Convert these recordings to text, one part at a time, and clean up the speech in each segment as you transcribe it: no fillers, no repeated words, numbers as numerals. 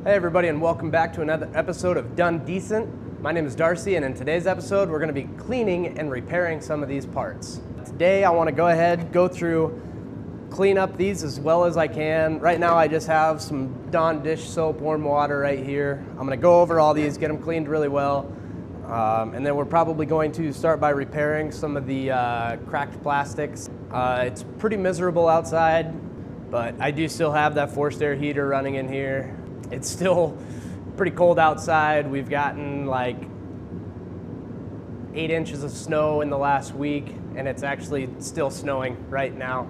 Hey everybody, and welcome back to another episode of Done Decent. My name is Darcy, and in today's episode we're going to be cleaning and repairing some of these parts. Today I want to go through, clean up these as well as I can. Right now I just have some Dawn dish soap, warm water right here. I'm going to go over all these, get them cleaned really well, and then we're probably going to start by repairing some of the cracked plastics. It's pretty miserable outside, but I do still have that forced air heater running in here. It's still pretty cold outside. We've gotten like 8 inches of snow in the last week, and it's actually still snowing right now.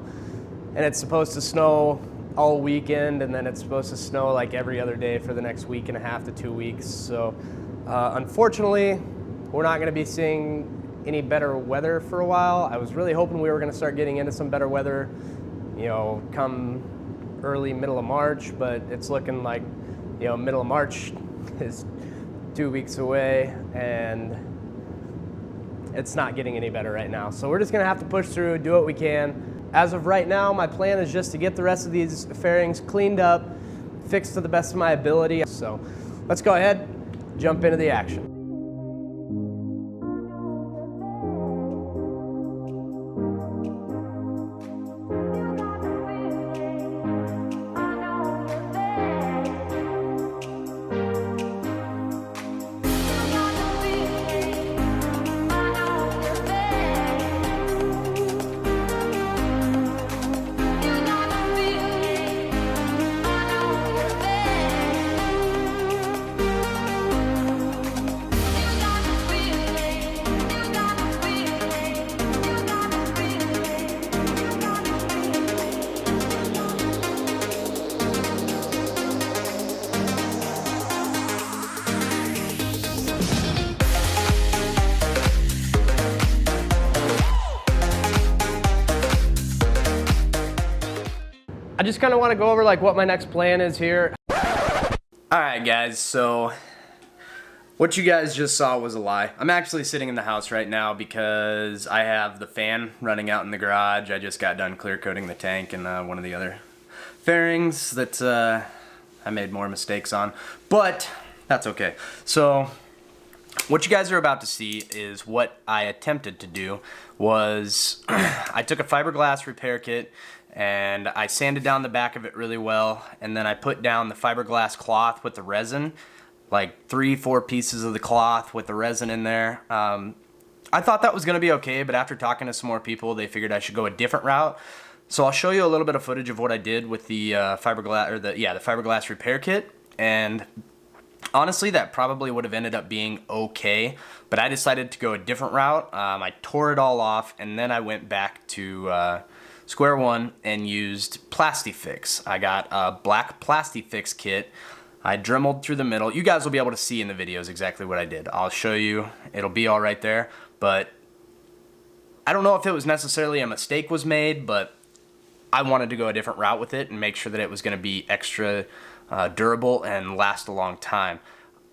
And it's supposed to snow all weekend, and then it's supposed to snow like every other day for the next week and a half to 2 weeks. So unfortunately, we're not gonna be seeing any better weather for a while. I was really hoping we were gonna start getting into some better weather, you know, come early, middle of March, but it's looking like, you know, middle of March is 2 weeks away, and it's not getting any better right now. So we're just gonna have to push through, do what we can. As of right now, my plan is just to get the rest of these fairings cleaned up, fixed to the best of my ability. So let's go ahead, jump into the action. I just kind of want to go over like what my next plan is here. Alright guys, so what you guys just saw was a lie. I'm actually sitting in the house right now because I have the fan running out in the garage. I just got done clear coating the tank and one of the other fairings that I made more mistakes on, but that's okay. So what you guys are about to see is what I attempted to do was I took a fiberglass repair kit and I sanded down the back of it really well, and then I put down the fiberglass cloth with the resin, like 3-4 pieces of the cloth with the resin in there. I thought that was gonna be okay, but after talking to some more people, they figured I should go a different route. So I'll show you a little bit of footage of what I did with the fiberglass repair kit, and honestly, that probably would have ended up being okay, but I decided to go a different route. I tore it all off, and then I went back to square one and used Plasti-Fix. I got a black Plasti-Fix kit. I dremeled through the middle. You guys will be able to see in the videos exactly what I did. I'll show you. It'll be all right there, but I don't know if it was necessarily a mistake was made, but I wanted to go a different route with it and make sure that it was going to be extra durable and last a long time.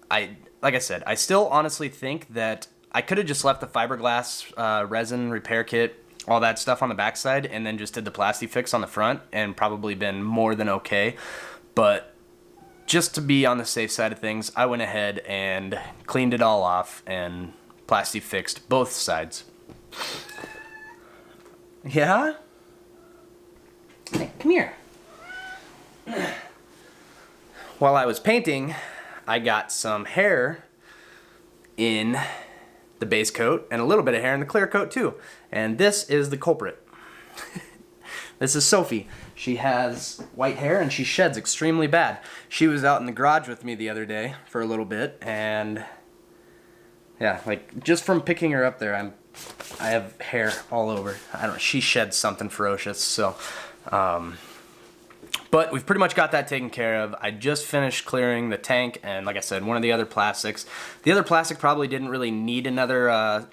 Like I said, I still honestly think that I could have just left the fiberglass resin repair kit, all that stuff on the backside, and then just did the Plasti-Fix on the front and probably been more than okay. But just to be on the safe side of things, I went ahead and cleaned it all off and Plasti-Fixed both sides. Yeah? Hey, come here. While I was painting, I got some hair in the base coat and a little bit of hair in the clear coat too. And this is the culprit. This is Sophie. She has white hair and she sheds extremely bad. She was out in the garage with me the other day for a little bit, and yeah, like just from picking her up there, I have hair all over. I don't know, she sheds something ferocious, so but we've pretty much got that taken care of. I just finished clearing the tank, and like I said, one of the other plastics. The other plastic probably didn't really need another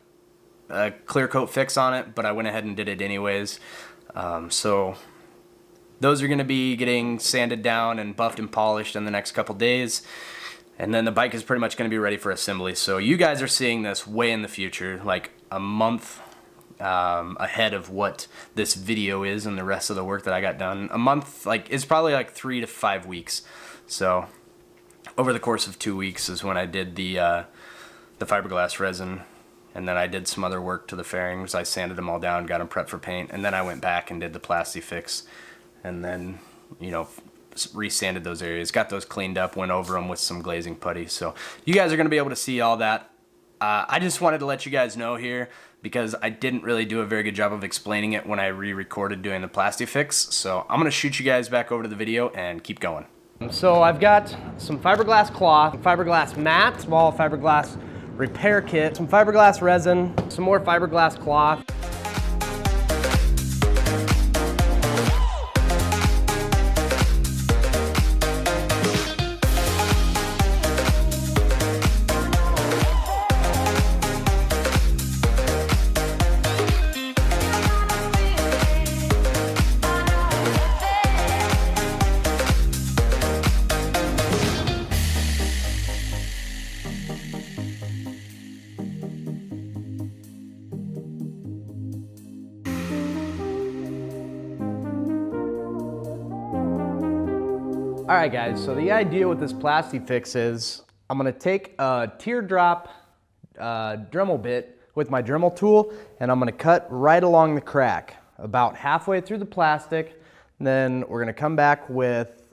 clear coat fix on it, but I went ahead and did it anyways. So those are going to be getting sanded down and buffed and polished in the next couple days. And then the bike is pretty much going to be ready for assembly. So you guys are seeing this way in the future, like a month ahead of what this video is and the rest of the work that I got done. A month, like, is probably like 3 to 5 weeks. So over the course of 2 weeks is when I did the fiberglass resin, and then I did some other work to the fairings. I sanded them all down, got them prepped for paint, and then I went back and did the Plasti-Fix, and then, you know, resanded those areas, got those cleaned up, went over them with some glazing putty. So you guys are going to be able to see all that. I just wanted to let you guys know here, because I didn't really do a very good job of explaining it when I re-recorded doing the Plasti-Fix. So I'm going to shoot you guys back over to the video and keep going. So I've got some fiberglass cloth, fiberglass mat, small fiberglass repair kit, some fiberglass resin, some more fiberglass cloth. All right, guys, so the idea with this Plasti-Fix is I'm gonna take a teardrop Dremel bit with my Dremel tool, and I'm gonna cut right along the crack, about halfway through the plastic. Then we're gonna come back with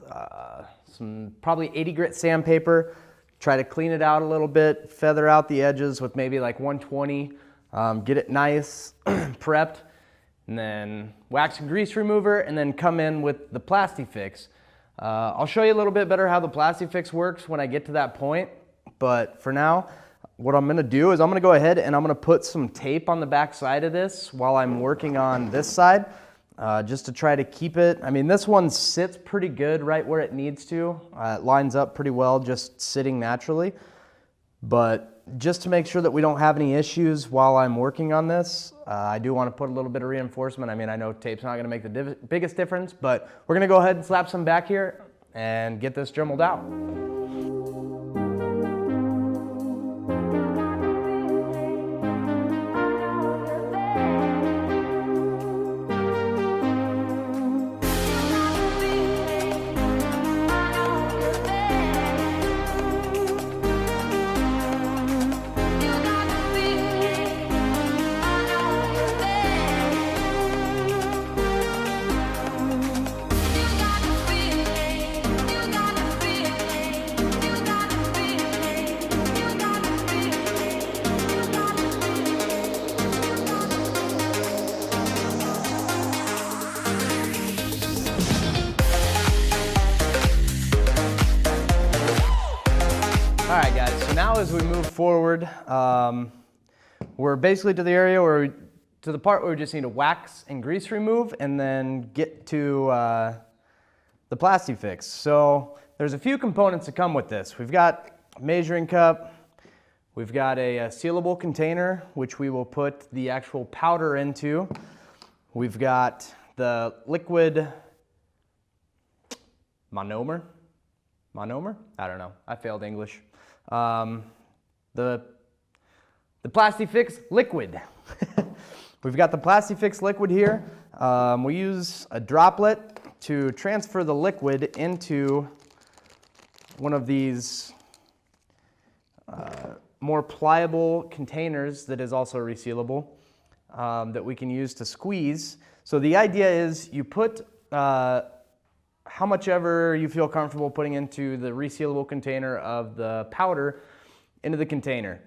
some probably 80 grit sandpaper, try to clean it out a little bit, feather out the edges with maybe like 120, get it nice, prepped, and then wax and grease remover, and then come in with the Plasti-Fix. I'll show you a little bit better how the Plasti-Fix works when I get to that point, but for now, what I'm gonna do is I'm gonna go ahead and I'm gonna put some tape on the back side of this while I'm working on this side, just to try to keep it. I mean, this one sits pretty good right where it needs to. It lines up pretty well just sitting naturally, but just to make sure that we don't have any issues while I'm working on this, I do want to put a little bit of reinforcement. I mean, I know tape's not going to make the biggest difference, but we're going to go ahead and slap some back here and get this dremeled out. All right, guys, so now as we move forward, we're basically to the area where to the part where we just need to wax and grease remove and then get to the Plasti-Fix. So there's a few components that come with this. We've got a measuring cup, we've got a sealable container, which we will put the actual powder into. We've got the liquid monomer? I don't know, I failed English. The Plasti-Fix liquid. We've got the Plasti-Fix liquid here. We use a droplet to transfer the liquid into one of these more pliable containers that is also resealable, that we can use to squeeze. So the idea is you put how much ever you feel comfortable putting into the resealable container of the powder into the container.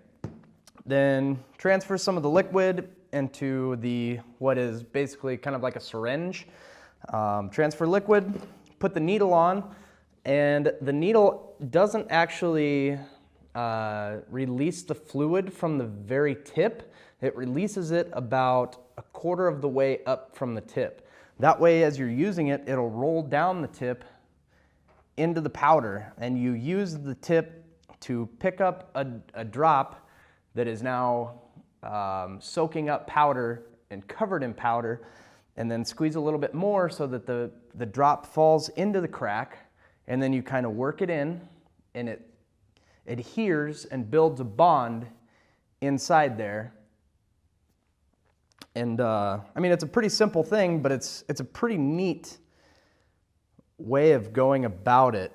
Then transfer some of the liquid into the what is basically kind of like a syringe. Transfer liquid, put the needle on, and the needle doesn't actually release the fluid from the very tip. It releases it about a quarter of the way up from the tip. That way, as you're using it, it'll roll down the tip into the powder, and you use the tip to pick up a drop that is now soaking up powder and covered in powder, and then squeeze a little bit more so that the drop falls into the crack, and then you kind of work it in, and it adheres and builds a bond inside there. And I mean, it's a pretty simple thing, but it's a pretty neat way of going about it.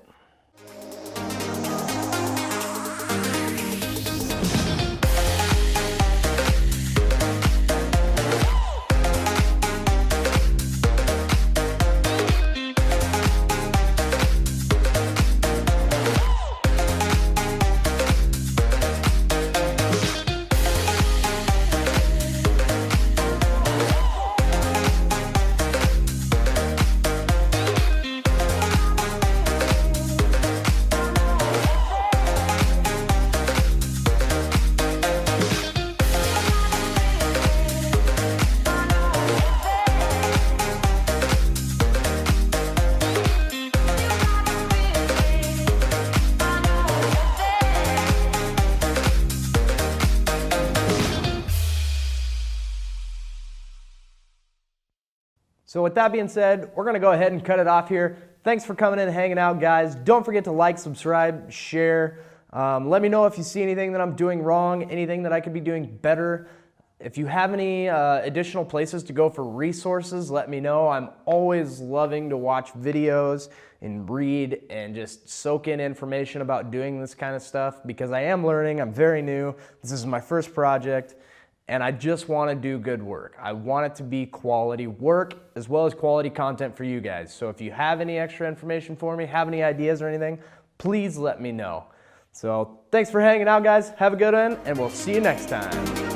So with that being said, we're gonna go ahead and cut it off here. Thanks for coming in and hanging out, guys. Don't forget to like, subscribe, share. Let me know if you see anything that I'm doing wrong, anything that I could be doing better. If you have any additional places to go for resources, let me know. I'm always loving to watch videos and read and just soak in information about doing this kind of stuff because I am learning. I'm very new. This is my first project and I just want to do good work. I want it to be quality work as well as quality content for you guys. So if you have any extra information for me, have any ideas or anything, please let me know. So thanks for hanging out, guys. Have a good one and we'll see you next time.